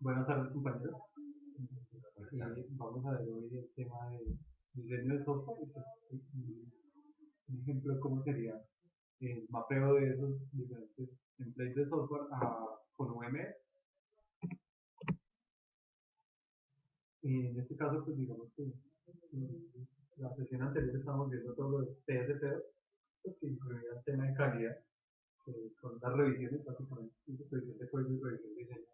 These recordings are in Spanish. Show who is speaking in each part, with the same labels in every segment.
Speaker 1: Buenas tardes, compañeros. Vamos a ver hoy el tema de diseño de software. Un ejemplo de cómo sería el mapeo de esos diferentes templates de software con UML. Y en este caso, pues digamos que la sesión anterior estamos viendo todo lo de PSP2, pues, que incluía el tema de calidad, que son las revisiones, básicamente, revisión de código y revisión de diseño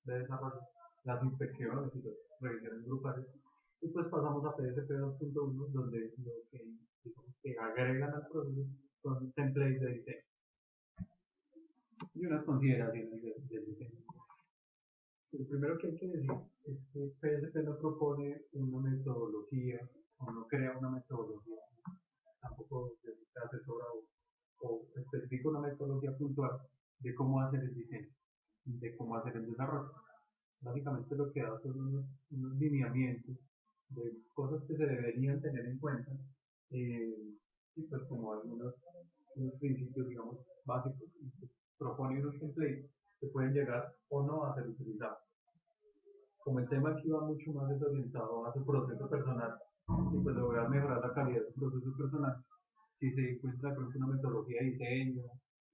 Speaker 1: de desarrollo, las inspecciones y las revisiones grupales. Y pues pasamos a PSP 2.1, donde lo que, digamos, que agregan al proceso son templates de diseño y unas consideraciones del diseño. Lo primero que hay que decir es que PSP no propone una metodología o no crea una metodología, tampoco se asesora o especifica una metodología puntual de cómo hacer el diseño, de cómo hacer el desarrollo. Básicamente lo que da son unos lineamientos de cosas que se deberían tener en cuenta y pues como unos principios, digamos, básicos, y pues propone unos templates que pueden llegar o no a ser utilizados. Como el tema aquí va mucho más orientado a su proceso personal y pues lograr mejorar la calidad de su proceso personal, si se encuentra de pronto una metodología de diseño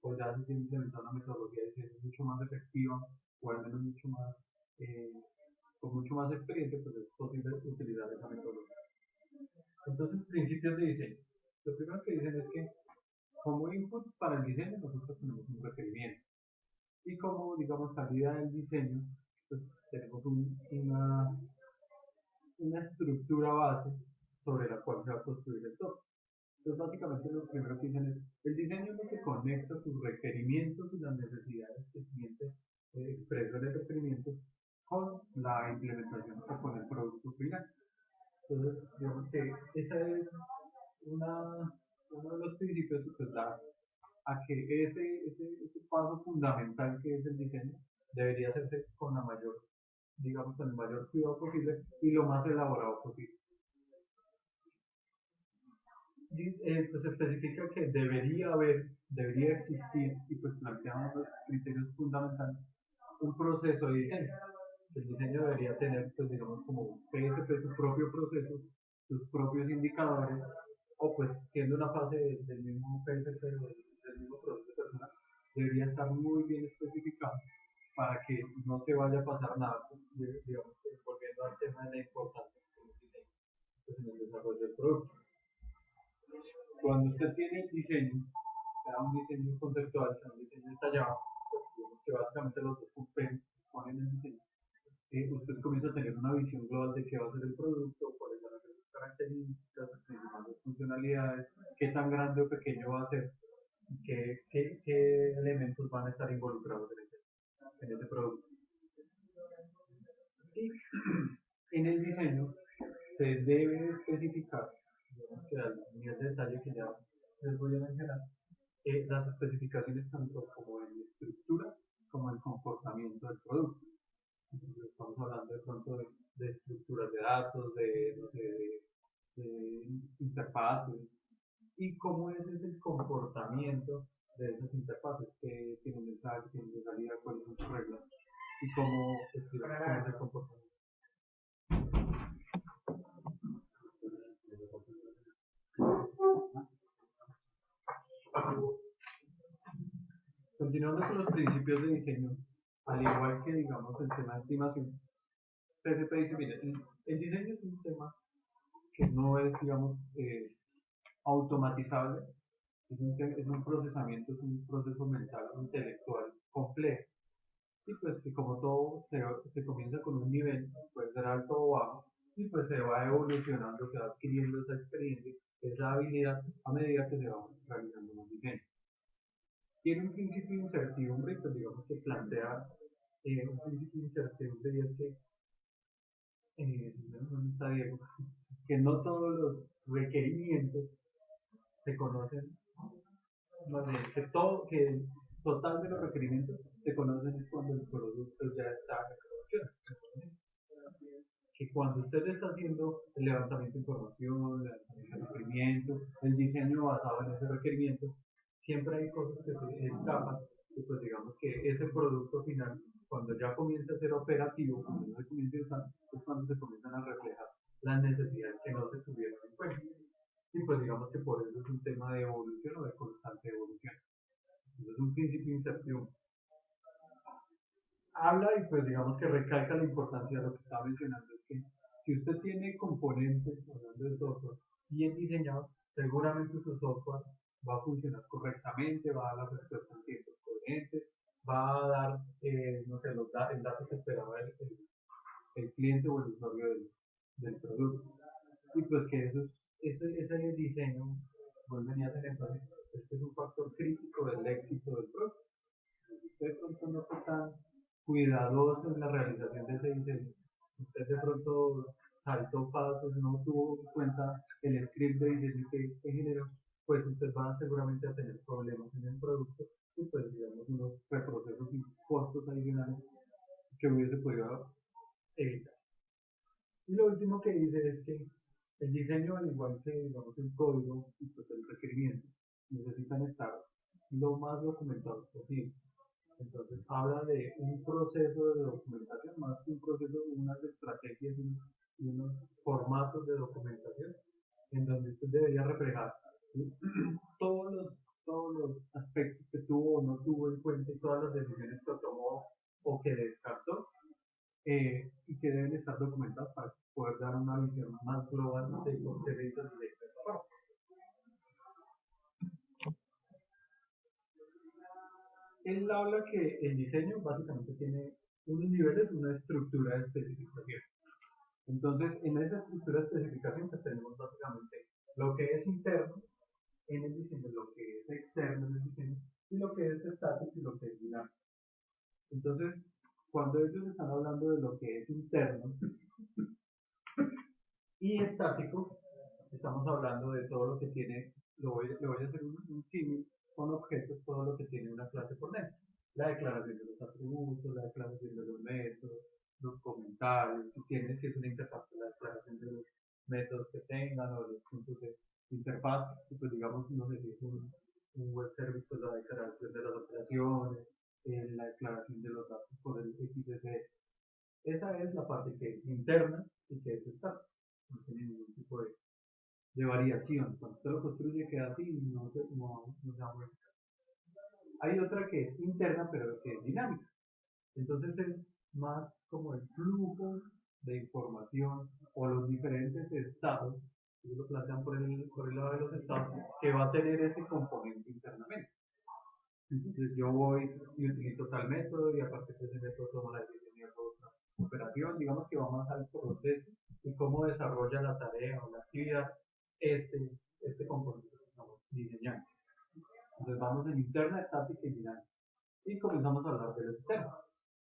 Speaker 1: o ya se tiene implementada una metodología de diseño mucho más efectiva o al menos mucho más eh, con mucho más experiencia, pues es posible utilizar esa metodología. Entonces, principios de diseño. Lo primero que dicen es que como input para el diseño nosotros tenemos un requerimiento y como, digamos, salida del diseño, pues tenemos una estructura base sobre la cual se va a construir el software. Entonces, básicamente lo primero que dicen es, el diseño es lo que conecta sus requerimientos y las necesidades que el cliente expresa en el requerimiento con la implementación o con el producto final. Entonces, digamos que esa es uno de los principios que pues, da a que ese paso fundamental que es el diseño debería hacerse con la mayor, digamos, con el mayor cuidado posible y lo más elaborado posible. Pues especifica que debería existir y pues plantea unos criterios fundamentales, un proceso de diseño. El diseño debería tener, pues digamos, como PSP su propio proceso, sus propios indicadores, o pues siendo una fase del mismo PSP, del mismo proceso personal, debería estar muy bien especificado para que no se vaya a pasar nada, pues, digamos, volviendo al tema de la importancia del diseño pues, en el desarrollo del producto. Cuando usted tiene el diseño, sea un diseño conceptual, sea un diseño detallado, pues, que básicamente los dos ponen el diseño, usted comienza a tener una visión global de qué va a ser el producto, cuáles van a ser sus características, sus principales funcionalidades, qué tan grande o pequeño va a ser, qué elementos van a estar involucrados en ese producto. Y en el diseño se debe especificar, digamos que al nivel de detalle que ya les voy a mencionar, las especificaciones tanto como en estructura como en comportamiento del producto. Entonces, estamos hablando de pronto de estructuras de datos, no sé, de interfaces, y cómo es el comportamiento de esas interfaces, que tienen de entrada, que tienen de salida, cuáles son sus reglas, y cómo es el comportamiento. Continuando con los principios de diseño, al igual que digamos el tema de estimación, PSP dice, mire, el diseño es un tema que no es, digamos, automatizable, es un procesamiento, es un proceso mental, intelectual complejo. Y pues que como todo se comienza con un nivel, puede ser alto o bajo, y pues se va evolucionando, se va adquiriendo esa experiencia, esa habilidad a medida que se va realizando más diseño. Tiene un principio de incertidumbre, pues digamos que plantea un principio de incertidumbre y es que, ¿dónde está Diego? Que no todos los requerimientos se conocen, más bien, que el total de los requerimientos se conocen es cuando el producto ya está en producción. Que cuando usted está haciendo el levantamiento de información, el levantamiento de requerimientos, el diseño basado en ese requerimiento, siempre hay cosas que se escapan y pues digamos que ese producto final cuando ya comienza a ser operativo, cuando no se comienza a usar, es cuando se comienzan a reflejar las necesidades que no se tuvieron en cuenta. Y pues digamos que por eso es un tema de evolución o de constante evolución. Entonces es un principio de incertidumbre. Habla y pues digamos que recalca la importancia de lo que estaba mencionando, es que si usted tiene componentes, hablando de software, bien diseñados, seguramente su software va a funcionar correctamente, va a dar las respuestas en tiempos coherentes, va a dar, no sé, el dato que esperaba el cliente o el usuario del producto. Y pues que ese diseño, vuelven a hacer énfasis, este es un factor crítico del éxito del producto. Si usted de pronto no fue tan cuidadoso en la realización de ese diseño, usted de pronto saltó pasos, no tuvo en cuenta el script de diseño que generó, pues usted va seguramente a tener problemas en el producto y pues digamos unos reprocesos y costos adicionales que hubiese podido evitar. Y lo último que dice es que el diseño, al igual que digamos, el código y pues, el requerimiento, necesitan estar lo más documentados posible. Entonces habla de un proceso de documentación, más que un proceso, unas estrategias y unos formatos de documentación en donde usted debería reflejar ¿sí? todos, los, todos los aspectos que tuvo o no tuvo en cuenta y todas las decisiones que tomó o que descartó y que deben estar documentados para poder dar una visión más global de los servicios de esta forma. Él habla que el diseño básicamente tiene unos niveles, una estructura de especificación. Entonces, en esa estructura de especificación pues, tenemos básicamente lo que es interno en el diseño, lo que es externo en el diseño y lo que es estático y lo que es dinámico. Entonces, cuando ellos están hablando de lo que es interno y estático, estamos hablando de todo lo que tiene, le voy a hacer un símil con objetos, todo lo que tiene una clase por dentro. La declaración de los atributos, la declaración de los métodos, los comentarios, si es una interfaz, la declaración de los métodos que tengan o los puntos de interfaz, pues digamos, no sé si es un web service, pues la declaración de las operaciones, la declaración de los datos por el XSS. Esa es la parte que es interna y que es estática. No tiene ningún tipo de variación. Cuando usted lo construye queda así y no se va a modificar. Hay otra que es interna pero que es dinámica. Entonces es más como el flujo de información o los diferentes estados, que lo plantean por el lado de los estados, que va a tener ese componente internamente. Entonces yo voy y utilizo tal método y a partir de ese método tomo la decisión y hago otra operación, digamos que va más al proceso y cómo desarrolla la tarea o la actividad este componente que estamos diseñando. Entonces vamos en interna, estática y dinámica. Y comenzamos a hablar de lo externo.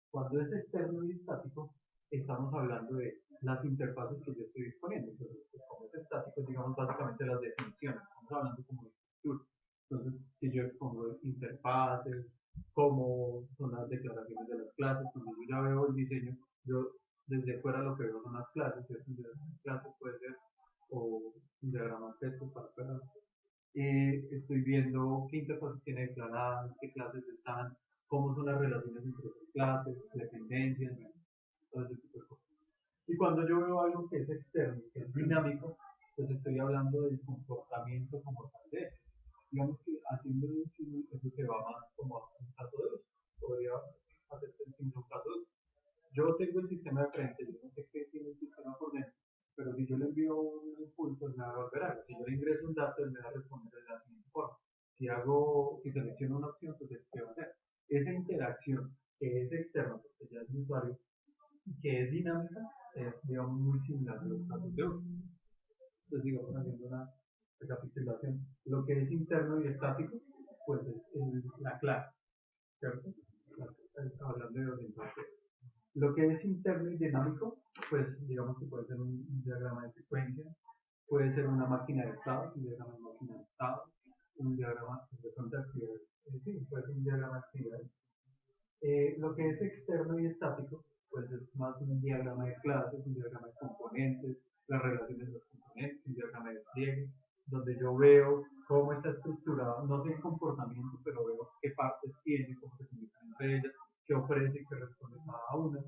Speaker 1: Cuando es externo y estático, estamos hablando de las interfaces que yo estoy disponiendo. Entonces, pues, como es estático, digamos básicamente las definiciones. Estamos hablando como de estructura. Entonces, si yo expongo interfaces, cómo son las declaraciones de las clases, cuando yo ya veo el diseño, yo desde fuera lo que veo son las clases, ¿cierto? Las clases puede ser o un diagrama texto para fuera. Estoy viendo qué interfaces tiene declaradas, qué clases están, cómo son las relaciones entre las clases, dependencias, todo ese tipo de cosas. Y cuando yo veo algo que es externo, que es dinámico, pues estoy hablando del comportamiento como tal de eso. Digamos que haciendo un símil, eso se va más como a un caso de uso. Podría hacerse el símil un caso de uso. Yo tengo el sistema de frente, yo no sé qué tiene el sistema por dentro, pero si yo le envío un impulso, él me va a volver algo. Si yo le ingreso un dato, él me va a responder de la siguiente forma. Si selecciono una opción, pues ¿qué va a hacer? Esa interacción que es externa, porque ya es mi usuario, y que es dinámica, es digamos muy similar a los casos de uso. Entonces, digamos, haciendo una recapitulación, lo que es interno y estático, pues es la clase, ¿cierto? Hablando de orientación. Lo que es interno y dinámico, pues digamos que puede ser un diagrama de secuencia, puede ser una máquina de estado, un diagrama de máquina de estado, un diagrama de actividades, sí, puede ser un diagrama de actividades. Lo que es externo y estático, pues es más un diagrama de clases, un diagrama de componentes, las relaciones de los componentes, un diagrama de despliegue, donde yo veo cómo está estructurado, no sé el comportamiento, pero veo qué partes tiene, cómo se comunican entre ellas, qué ofrece y qué responde cada una.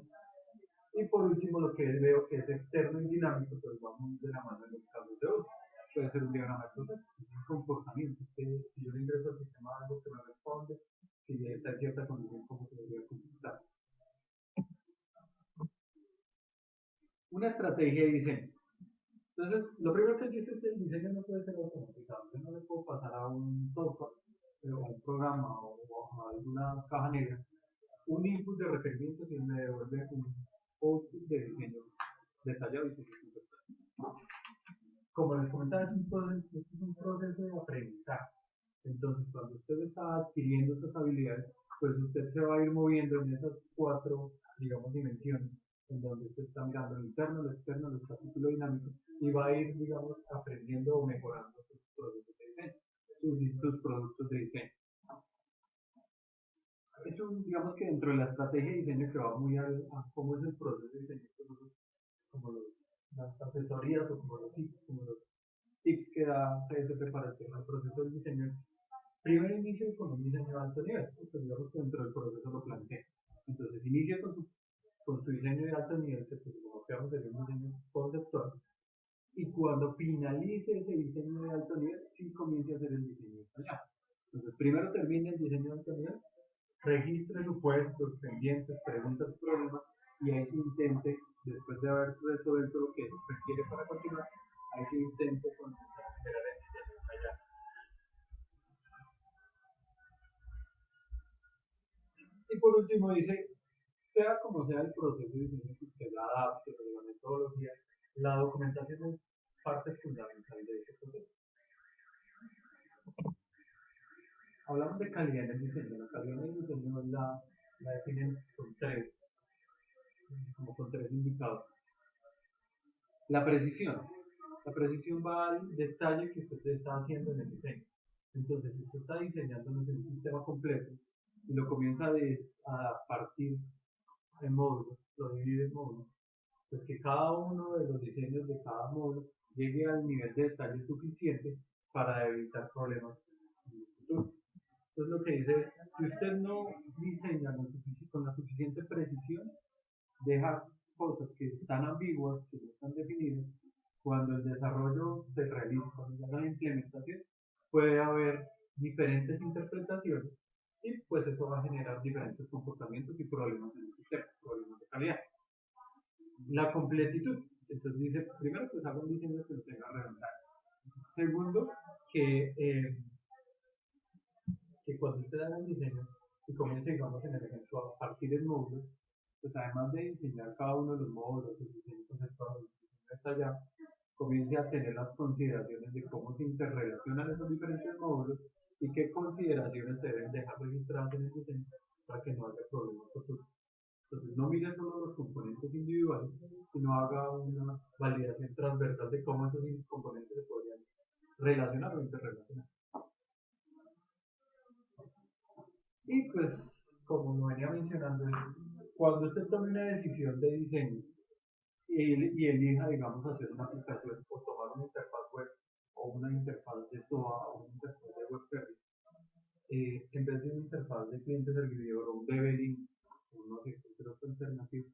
Speaker 1: Y por último, lo que veo que es externo y dinámico, pues va muy de la mano en los casos de uso. Puede ser un diagrama de proceso, un comportamiento, que si yo le ingreso al sistema algo que me responde, si está en cierta condición, cómo se debería comportar. Una estrategia de diseño. Entonces, lo primero que dice es que el diseño no puede ser automatizado. Yo no le puedo pasar a un software, o a un programa o a alguna caja negra un input de requerimientos y me devuelve un output de diseño detallado y simplificado. Como les comentaba, es un proceso de aprendizaje. Entonces, cuando usted está adquiriendo estas habilidades, pues usted se va a ir moviendo en esas cuatro, digamos, dimensiones, en donde usted está mirando el interno, el externo, el capítulo dinámico, y va a ir, digamos, aprendiendo o mejorando sus productos de diseño, sus productos de diseño. Es un, digamos que dentro de la estrategia de diseño que va muy a cómo es el proceso de diseño, como las asesorías o como los tips que da CSP para el proceso de diseño. Primero inicio con un diseño de alto nivel, pues digamos que dentro del proceso lo plantea. Entonces inicia con su diseño de alto nivel, que pues como que sería un diseño conceptual, y cuando finalice ese diseño de alto nivel, sí comience a hacer el diseño detallado. Entonces primero termina el diseño de alto nivel, registre supuestos, pendientes, preguntas, problemas, y ahí se intente, después de haber resuelto lo que requiere para continuar, ahí se intente comenzar a generar el diseño detallado. Y por último dice, sea como sea el proceso de diseño que usted la adapte, la metodología, la documentación es parte fundamental de ese proceso. Hablamos de calidad en el diseño. La calidad en el diseño la definen con tres, como con tres indicadores. La precisión. La precisión va al detalle que usted está haciendo en el diseño. Entonces, si usted está diseñando un sistema completo y lo comienza a partir en módulos, lo divide en módulos, pues que cada uno de los diseños de cada módulo llegue al nivel de detalle suficiente para evitar problemas en el futuro. Entonces lo que dice es, si usted no diseña con la suficiente precisión, deja cosas que están ambiguas, que no están definidas, cuando el desarrollo se realiza, cuando se haga la implementación, puede haber diferentes interpretaciones y pues eso va a generar diferentes comportamientos y problemas en el sistema, problemas de calidad. La completitud. Entonces dice, primero pues haga un diseño que lo tenga redundante. Segundo, que cuando usted haga el diseño y comience, digamos, en el ejemplo, a partir del módulo, pues además de diseñar cada uno de los módulos, el diseño conceptual, el diseño detallado, comience a tener las consideraciones de cómo se interrelacionan esos diferentes módulos y qué consideraciones se deben dejar registradas en el diseño para que no haya problemas futuros. Entonces, no mire solo los componentes individuales, sino haga una validación transversal de cómo esos componentes se podrían relacionar o interrelacionar. Y pues, como lo venía mencionando, cuando usted tome una decisión de diseño y elija, digamos, hacer una aplicación o tomar una interfaz web o una interfaz de SOA o una interfaz de web service, en vez de una interfaz de cliente servidor o un DB-Link o no sé, cualquier otra alternativa,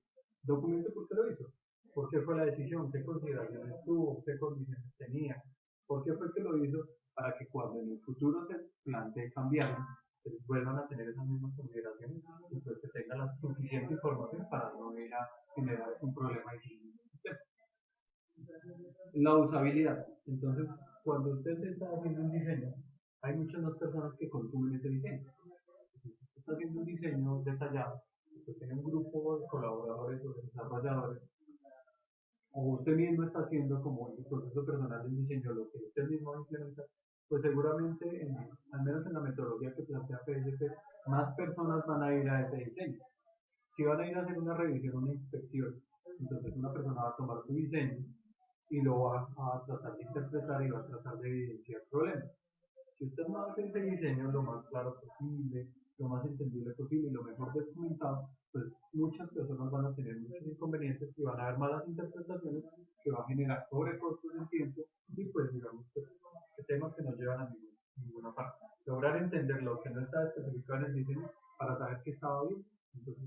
Speaker 1: documente por qué lo hizo, por qué fue la decisión, qué consideraciones tuvo, qué condiciones tenía, por qué fue que lo hizo, para que cuando en el futuro se plantee cambiarlo, pues vuelvan a tener esas mismas consideraciones y pues que tengan la suficiente información para no ir a generar un problema y la usabilidad. Entonces, cuando usted está haciendo un diseño, hay muchas más personas que consumen ese diseño. Si usted está haciendo un diseño detallado, usted tiene un grupo de colaboradores o de desarrolladores, o usted mismo está haciendo como el proceso personal del diseño, lo que usted mismo va a implementar, pues seguramente, al menos en la metodología que plantea PSP, más personas van a ir a ese diseño. Si van a ir a hacer una revisión, una inspección, entonces una persona va a tomar su diseño y lo va a tratar de interpretar y va a tratar de evidenciar problemas. Si usted no hace ese diseño lo más claro posible, lo más entendible posible y lo mejor documentado, pues muchas personas van a tener muchos inconvenientes y van a haber malas interpretaciones que va a generar sobrecostos en tiempo y pues digamos que temas que no llevan a ninguna parte. Lograr entender lo que no está especificado en el diseño para saber que estaba bien, entonces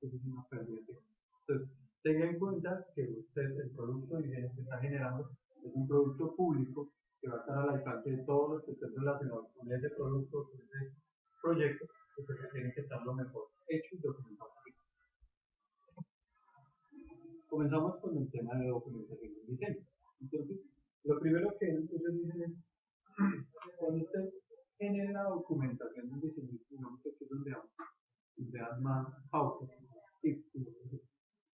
Speaker 1: eso es una pérdida de tiempo. Entonces, tenga en cuenta que usted, el producto de diseño que está generando, es un producto público que va a estar al alcance de todos los que estén relacionados con ese producto, con ese proyecto, que tiene que estar lo mejor hecho y documentado. Comenzamos con el tema de documentación del diseño. Entonces, lo primero que ellos dicen es, cuando usted genera la documentación del diseño, digamos que es donde dan más pautas,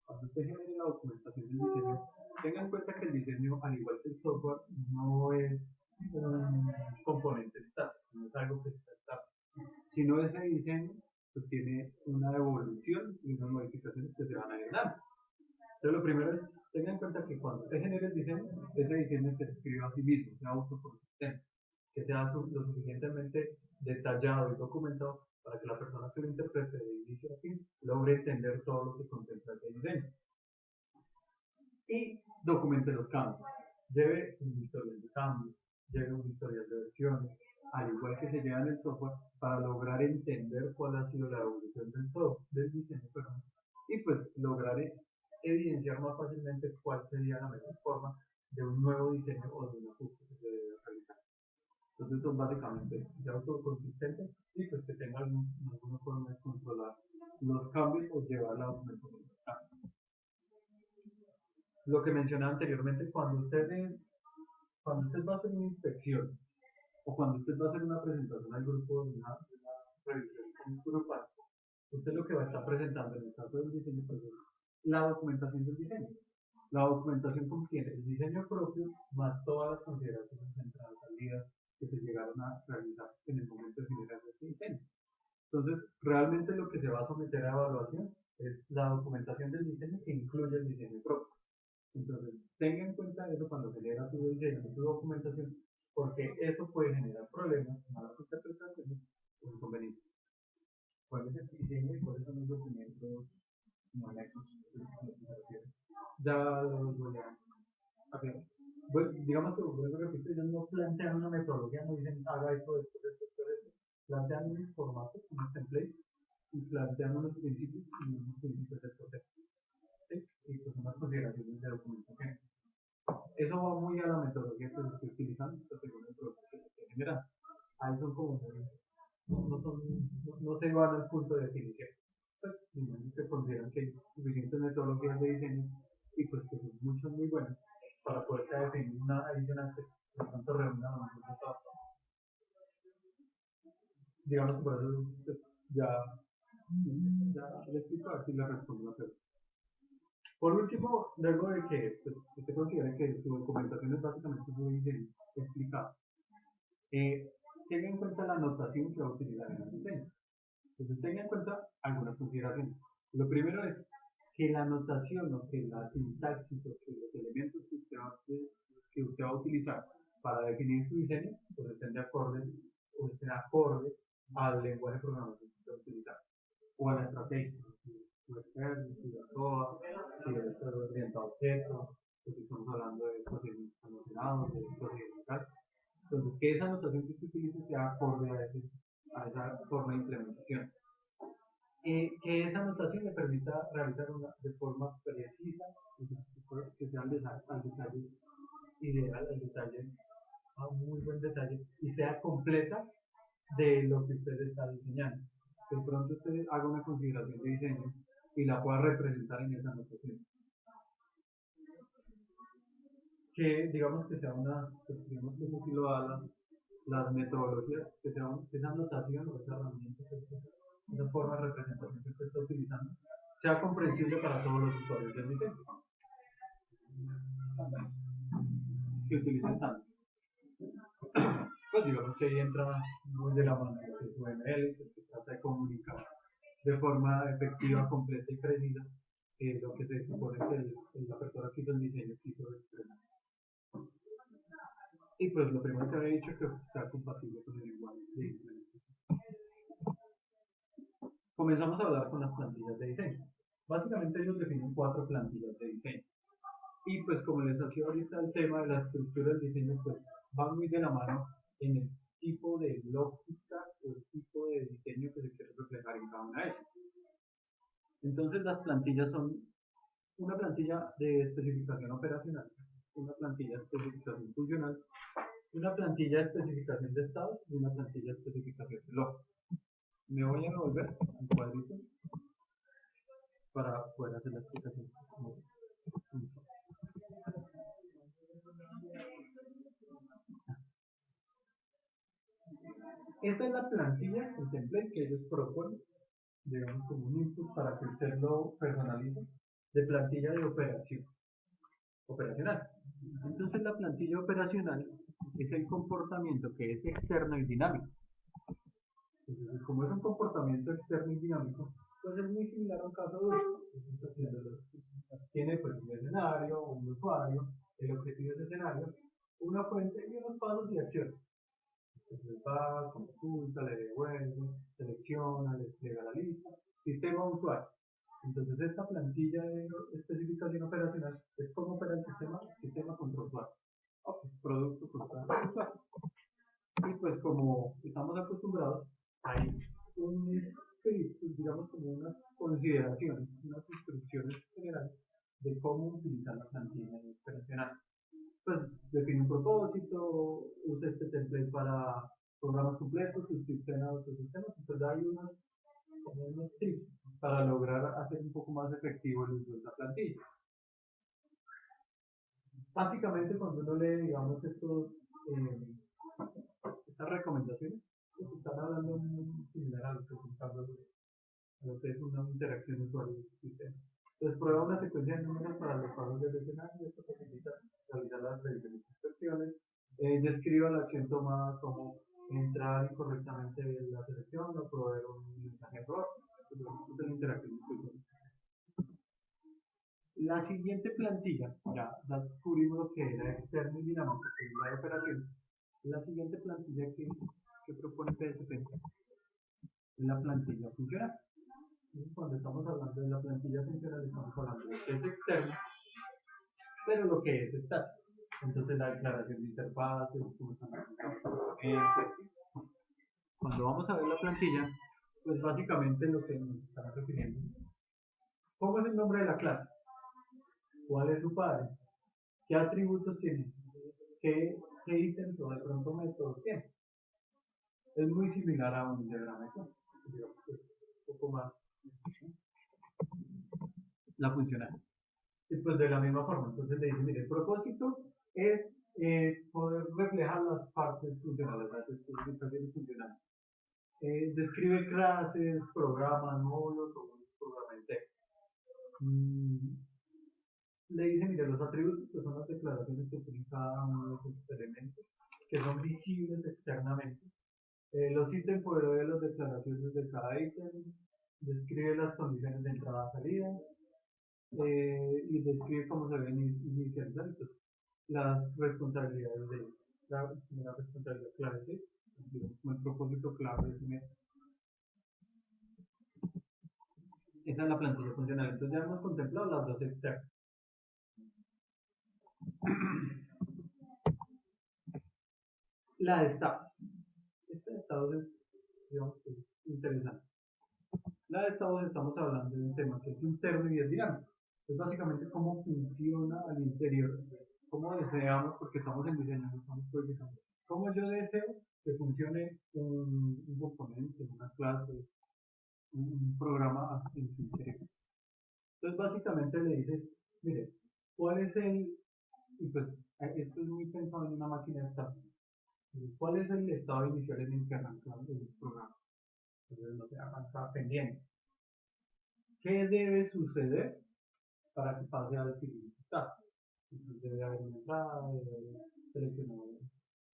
Speaker 1: cuando usted genere la documentación del diseño, tenga en cuenta que el diseño, al igual que el software, no es un componente estático, no es algo que está estático, sino ese diseño pues tiene una evolución y unas modificaciones que se van a ir dando. Entonces lo primero es, tenga en cuenta que cuando usted genere el diseño, ese diseño se escribe a sí mismo, sea autoconsistente, que sea lo suficientemente detallado y documentado para que la persona que lo interprete de inicio a fin logre entender todo lo que contempla ese diseño. Y documente los cambios. Lleve un historial de cambios, lleve un historial de versiones, al igual que se lleva en el software, para lograr entender cuál ha sido la evolución del diseño, perdón, y pues lograr evidenciar más fácilmente cuál sería la mejor forma de un nuevo diseño o de un ajuste que se debe realizar. Entonces son básicamente de autoconsistente y pues que tenga alguna forma de controlar los cambios o llevar la documentación. Lo que mencionaba anteriormente, cuando usted va a hacer una inspección o cuando usted va a hacer una presentación al grupo de una revisión grupal, usted lo que va a estar presentando en el caso del diseño pues, es la documentación del diseño. La documentación contiene el diseño propio más todas las consideraciones centrales salidas que se llegaron a realizar en el momento de generar este diseño. Entonces, realmente lo que se va a someter a evaluación es la documentación del diseño que incluye el diseño propio. Entonces, tenga en cuenta eso cuando genera tu diseño y tu documentación, porque eso puede generar problemas, malas interpretaciones o inconvenientes.
Speaker 2: ¿Cuál es el diseño y cuáles son los documentos no anexos?
Speaker 1: Ya los voy a hacer. Bueno, digamos que, vuelvo a repetir, ellos no plantean una metodología, no dicen haga esto, esto, esto, esto, esto. Plantean unos formatos, unos templates, y plantean unos principios y unos principios del proceso. ¿Sí? Y pues unas consideraciones de documentación. Eso va muy a la metodología que se está utilizando, según el producto que se está generando. Ahí son como muy, no se van al punto de definición. Pues, se consideran que hay suficientes metodologías de diseño y pues que son muchas muy buenas para poder definir una adicional que por tanto reúna los resultados. Digamos que por eso pues, ya le explico así la respuesta la pregunta. Por último, luego de que pues, usted considere que su documentación es básicamente muy bien explicada, tenga en cuenta la notación que va a utilizar en el diseño. Entonces tenga en cuenta algunas consideraciones. Lo primero es que la notación o que la sintaxis o que los elementos que usted va a utilizar para definir su diseño pues estén acorde al lenguaje de programación que usted va a utilizar o a la estrategia. Si está orientado a objetos, si estamos hablando de procedimientos almacenados, de procedimientos. Entonces, que esa notación que usted utilice sea acorde a esa forma de implementación. Que esa notación le permita realizar de forma precisa, que sea al detalle ideal, al detalle, a un muy buen detalle, y sea completa de lo que usted está diseñando. Que de pronto usted haga una consideración de diseño y la pueda representar en esa notación. Que digamos que sea pues, digamos que eso sí lo da las metodologías, que sea esa notación o esa herramienta, esa forma de representación que usted está utilizando, sea comprensible para todos los usuarios del diseño. Que utilicen tanto. Pues digamos que ahí entra muy de la mano lo que es UML, que se trata de comunicar de forma efectiva, completa y precisa lo que se supone que la persona que hizo el diseño quiso expresar. Y pues lo primero que había dicho es que sea compatible con el lenguaje de implementación. Comenzamos a hablar con las plantillas de diseño. Básicamente ellos definen 4 plantillas de diseño. Y pues como les hacía ahorita el tema de la estructura del diseño, pues va muy de la mano en el tipo de lógica o el tipo de diseño que se quiere reflejar en cada una de ellas. Entonces las plantillas son una plantilla de especificación operacional, una plantilla de especificación funcional, una plantilla de especificación de estados y una plantilla de especificación de log. Me voy a volver al cuadrito para poder hacer la explicación. Esta es la plantilla, el template que ellos proponen, digamos como un input para que usted lo personalice, de plantilla de operación, operacional. Entonces la plantilla operacional es el comportamiento que es externo y dinámico. Entonces, como es un comportamiento externo y dinámico, pues es muy similar a un caso de uso. Tiene pues un escenario, un usuario, el objetivo de escenario, una fuente y unos pasos y acciones. Entonces va, consulta, le devuelve, selecciona, le despliega la lista, sistema usuario. Entonces esta plantilla de especificación operacional es cómo opera el sistema contra usuario. Producto contra usuario. Y pues como estamos acostumbrados, hay un script, digamos como unas consideraciones, unas instrucciones generales de cómo utilizar la plantilla operacional. Pues define un propósito, usa este template para programas completos, subsistema otros sistemas, entonces hay unos tips para lograr hacer un poco más efectivo el uso de la plantilla. Básicamente cuando uno lee, digamos, estas recomendaciones, pues están hablando muy similar a lo que es una interacción usuario-sistema. Entonces prueba una secuencia de números para los pasos del escenario, esto facilita realizar las revisiones e inspecciones, describa la acción tomada como entrar incorrectamente en la selección o proveer un mensaje error, esto es la interacción usuario. La siguiente plantilla, ya descubrimos lo que era externo y dinámico, que es la de operación. La siguiente plantilla que propone PSP es la plantilla funcional. Cuando estamos hablando de la plantilla funcional, estamos hablando de lo que es externo, pero lo que es estático. Entonces, la declaración de interfaces, cuando vamos a ver la plantilla, pues básicamente lo que nos están refiriendo. ¿Cómo es el nombre de la clase? ¿Cuál es su padre? ¿Qué atributos tiene? ¿Qué ítems o de pronto métodos tiene? Es muy similar a un diagrama de clase, digamos que es un poco más la funcional. Y pues de la misma forma, entonces le dice, mire, el propósito es poder reflejar las partes funcionales, las especificaciones funcionales. Describe clases, programas, módulos o un programa entero. Le dice, mire, los atributos que son las declaraciones que tienen cada uno de esos elementos, que son visibles externamente. Los ítems provee las declaraciones de cada ítem, describe las condiciones de entrada y salida, y describe cómo se deben inicializar las responsabilidades de la responsabilidad clave, ¿sí? Digamos, como el propósito clave de ese método. Esa es la plantilla funcional. Entonces ya hemos contemplado las dos externas. La de estados. Esta de estados es, digamos, que es interesante. La de estados estamos hablando de un tema que es interno y es dinámico. Es básicamente cómo funciona al interior, cómo deseamos, porque estamos en diseño, no estamos codificando. Cómo yo deseo que funcione un componente, una clase, un programa en su interior. Entonces básicamente le dices, mire, ¿cuál es y pues esto es muy pensado en una máquina de estado. ¿Cuál es el estado inicial en el que arranca el programa? Entonces no se arranca pendiente. ¿Qué debe suceder para que pase al siguiente estado? Entonces debe haber una entrada, debe haber seleccionado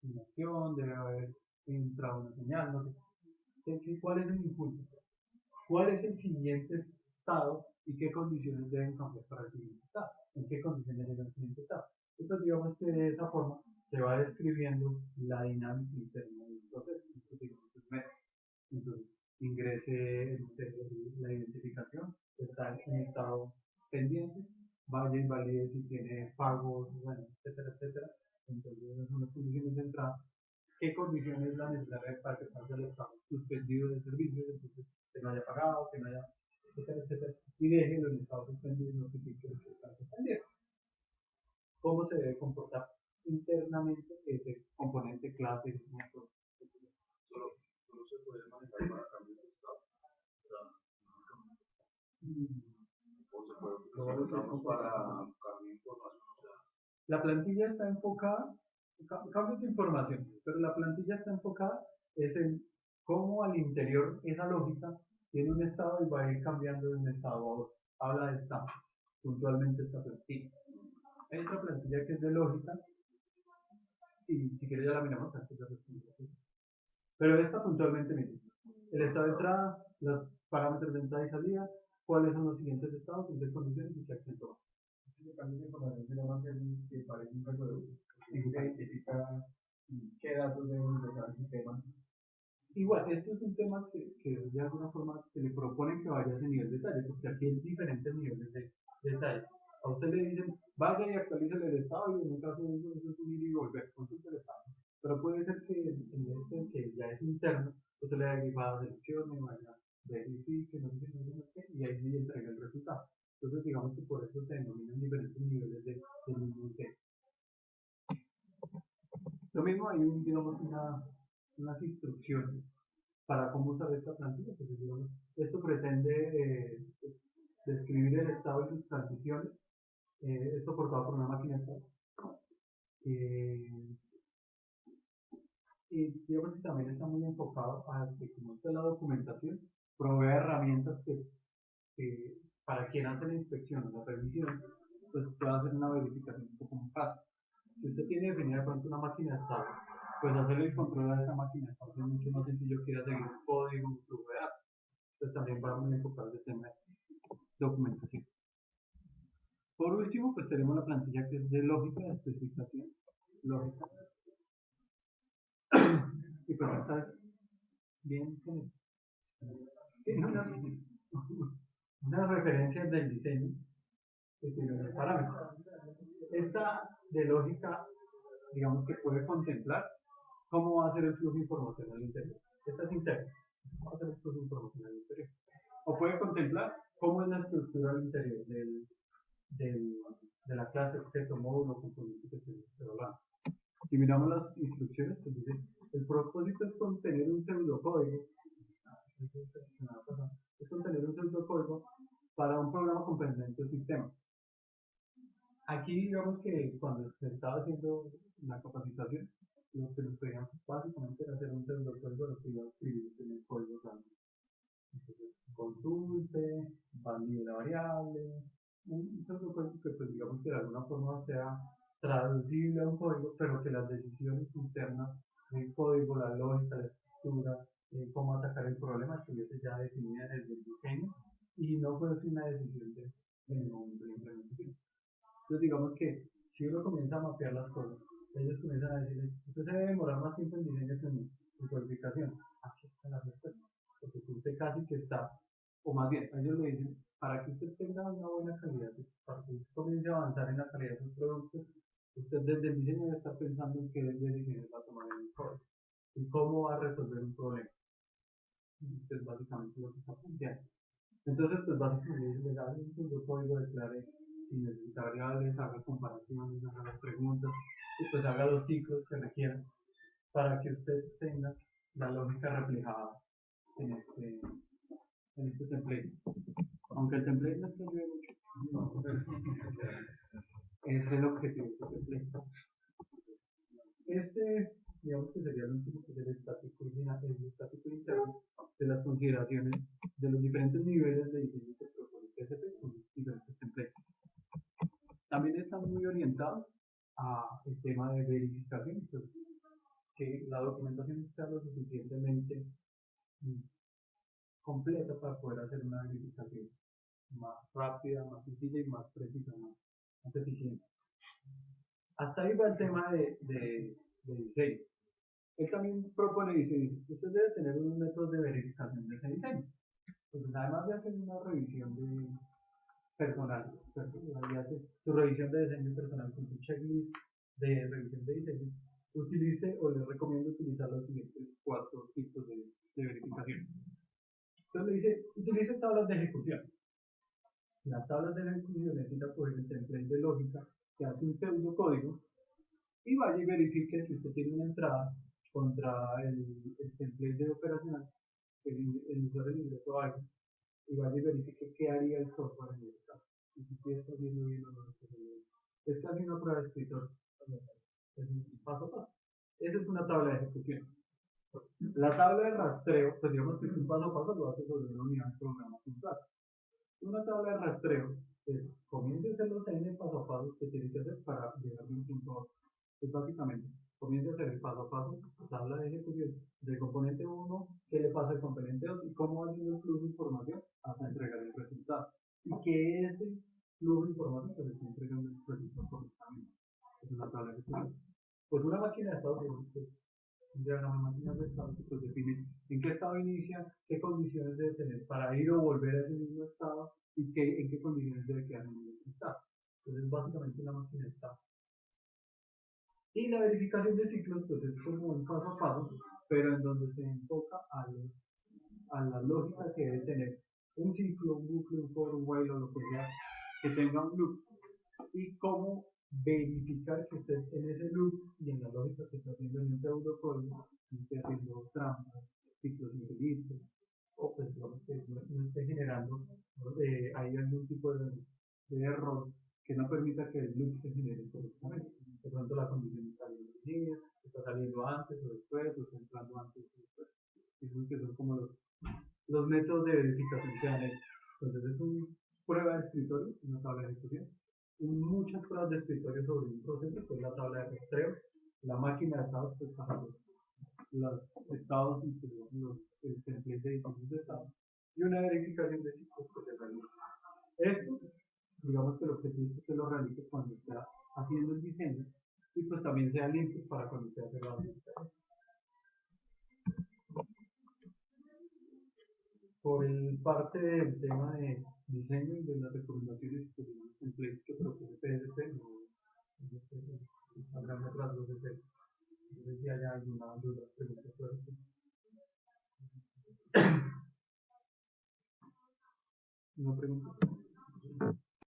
Speaker 1: una acción, debe haber entrado una señal, no sé. ¿Cuál es el impulso? ¿Cuál es el siguiente estado y qué condiciones deben cambiar para el siguiente estado? ¿En qué condiciones llega el siguiente estado? Entonces digamos que de esa forma se va describiendo la dinámica interna del proceso. Entonces ingrese la identificación, está en estado pendiente, vaya y valide si tiene pagos, bueno, etcétera, etcétera. Entonces esas son las condiciones de entrada. ¿Qué condiciones es la necesaria para que pase al estado suspendido de servicios? Entonces que no haya pagado, que no haya etcétera, etcétera, y déjelo en estado suspendido y notifique que está suspendido. ¿Cómo se debe comportar internamente ese componente clase?
Speaker 2: Solo se puede manejar para cambios de estado. O sea, o se puede utilizar, digamos, para cambio de información. O sea,
Speaker 1: la plantilla está enfocada, cambios de información, pero la plantilla está enfocada es en cómo al interior esa lógica tiene un estado y va a ir cambiando de un estado a otro. Habla de esta, puntualmente esta plantilla. Hay otra plantilla que es de lógica, y si quieres ya la miramos antes de responder. Pero esta puntualmente me dice el estado de entrada, los parámetros de entrada y salida, cuáles son los siguientes estados, de condiciones y qué acción tomar.
Speaker 2: el cambio de información se llama que parece un recuerdo. Y se identifica qué datos deben ingresar al sistema.
Speaker 1: Igual, esto es un tema que de alguna forma se le propone que vaya a ese nivel de detalle, porque aquí hay diferentes niveles de detalle. A usted le dicen, vaya y actualice el estado, y en un caso de eso es un ir y volver, consulte el estado. Pero puede ser que en este que ya es interno, usted le haya grifado seleccione, vaya, verifique, no sé qué, y ahí sí entrega el resultado. Entonces, digamos que por eso se denominan diferentes niveles de mismo tema. Lo mismo hay digamos, unas instrucciones para cómo usar esta plantilla. Pues, digamos, esto pretende describir el estado y sus transiciones. Es soportado por una máquina de estado. Y digamos que también está muy enfocado a que, como está la documentación, provee herramientas que para quien hace la inspección o la revisión, pues pueda hacer una verificación un poco más fácil. Si usted tiene definida de pronto una máquina de estado, pues hacer el control de esa máquina de estado es mucho más sencillo que ir a seguir un código, un flujo de datos. Entonces también va muy enfocado el tema de documentación. Por último, pues tenemos la plantilla que es de lógica, de especificación lógica. Y pues esta es bien, tiene unas referencias del diseño que tiene los parámetros. Esta de lógica, digamos que puede contemplar cómo va a ser el flujo informacional interior. Esta es interna, cómo va a ser el flujo informacional interior. O puede contemplar cómo es la estructura al interior de la clase, objeto, módulo, componente que se hablando. Si miramos las instrucciones, pues dice, el propósito es contener un pseudocódigo, es contener un pseudocódigo para un programa complemento del sistema. Aquí digamos que cuando se estaba haciendo la capacitación, lo que nos pedían básicamente era hacer un pseudocódigo, lo que iba a escribir en el código también. Entonces, consulte, valide la variable, un pseudocódigo que pues digamos que de alguna forma sea traducible a un código, pero que las decisiones internas del código, la lógica, la estructura, cómo atacar el problema, estuviese ya definida desde el diseño y no fuese una decisión en el momento de la implementación. Entonces digamos que si uno comienza a mapear las cosas, ellos comienzan a decir, usted se debe demorar más tiempo en diseño que en codificación. Aquí está la respuesta, porque usted casi que está, o más bien, ellos le dicen, para que usted tenga una buena calidad, para que usted comience a avanzar en la calidad de sus productos, usted desde el diseño debe estar pensando en qué decisiones va a tomar en el código y cómo va a resolver un problema. Esto es básicamente lo que está planteando. Entonces, pues básicamente le da un código, declare si necesita variables, haga comparaciones, haga las preguntas y pues haga los ciclos que requieran para que usted tenga la lógica reflejada en este template. Aunque el template no se ve mucho, no, es el objetivo de este template. Digamos que sería el último, que es el estático interno de las consideraciones de los diferentes niveles de diseño que propone PSP con diferentes templates. También están muy orientados al tema de verificación, pues, que la documentación sea lo suficientemente completa para poder hacer una verificación más rápida, más sencilla y más precisa, más eficiente. Hasta ahí va el tema de diseño. Él también propone, dice, usted debe tener unos métodos de verificación de ese diseño. Pues además de hacer una revisión de personal, y hace su revisión de diseño personal con su checklist de revisión de diseño, utilice o le recomiendo utilizar los siguientes 4 tipos de verificación. Entonces le dice, utilice tablas de ejecución. Las tablas de ejecución necesita coger el template de lógica que hace un pseudocódigo y vaya y verifique si usted tiene una entrada contra el template de operacional, el usuario de ingreso a algo, y vaya y verifique qué haría el software en ese caso. Y si está haciendo bien o no lo está haciendo bien. Es casi una prueba de escritor. Es un paso a paso. Esa es una tabla de ejecución. La tabla de rastreo, pues digamos que es un paso a paso, lo hace sobre una unidad de programa puntual. Una tabla de rastreo es comience a hacer los n paso a paso que tiene que hacer para llegar de un punto a otro. Pues básicamente, comience a hacer el paso a paso, la tabla de ejecución del componente 1, qué le pasa al componente 2 y cómo va haciendo el flujo de información hasta entregar el resultado. Y que ese flujo de información se le está entregando el resultado correctamente. Es una tabla de ejecución. Pues una máquina de estados, un diagrama de máquinas de estados, pues define en qué estado inicia, qué condiciones debe tener para ir o volver a ese mismo estado y en qué condiciones debe quedar en el mismo estado. Entonces, básicamente una máquina de estado. Y la verificación de ciclos, pues es como un paso a paso, pero en donde se enfoca a la lógica que debe tener un ciclo, un bucle, un for, un while o lo que sea, que tenga un loop. Y cómo verificar que esté en ese loop y en la lógica que está haciendo en un pseudocódigo, no esté haciendo trampas, ciclos infinitos, o pues digamos que no esté generando hay algún tipo de error que no permita que el loop se genere correctamente. De pronto la condición está saliendo línea, está saliendo antes o después, o está entrando antes o después. Esos que son como los métodos de verificación que han hecho. Entonces es una prueba de escritorio, una tabla de ejecución, muchas pruebas de escritorio sobre un proceso, que es la tabla de rastreo, la máquina de estados, pues para los estados y pues, el template de distintos de estados, y una verificación de ciclos que se realiza. Esto, digamos que el objetivo es que lo realice cuando esté haciendo el diseño y pues también sea limpio para cuando esté haciendo la verificación. Por el parte del tema de diseño y de las recomendaciones que tenemos templates que propone PSP, no habrán otras dos de no sé si haya alguna duda, pregunta sobre esto. ¿No pregunta?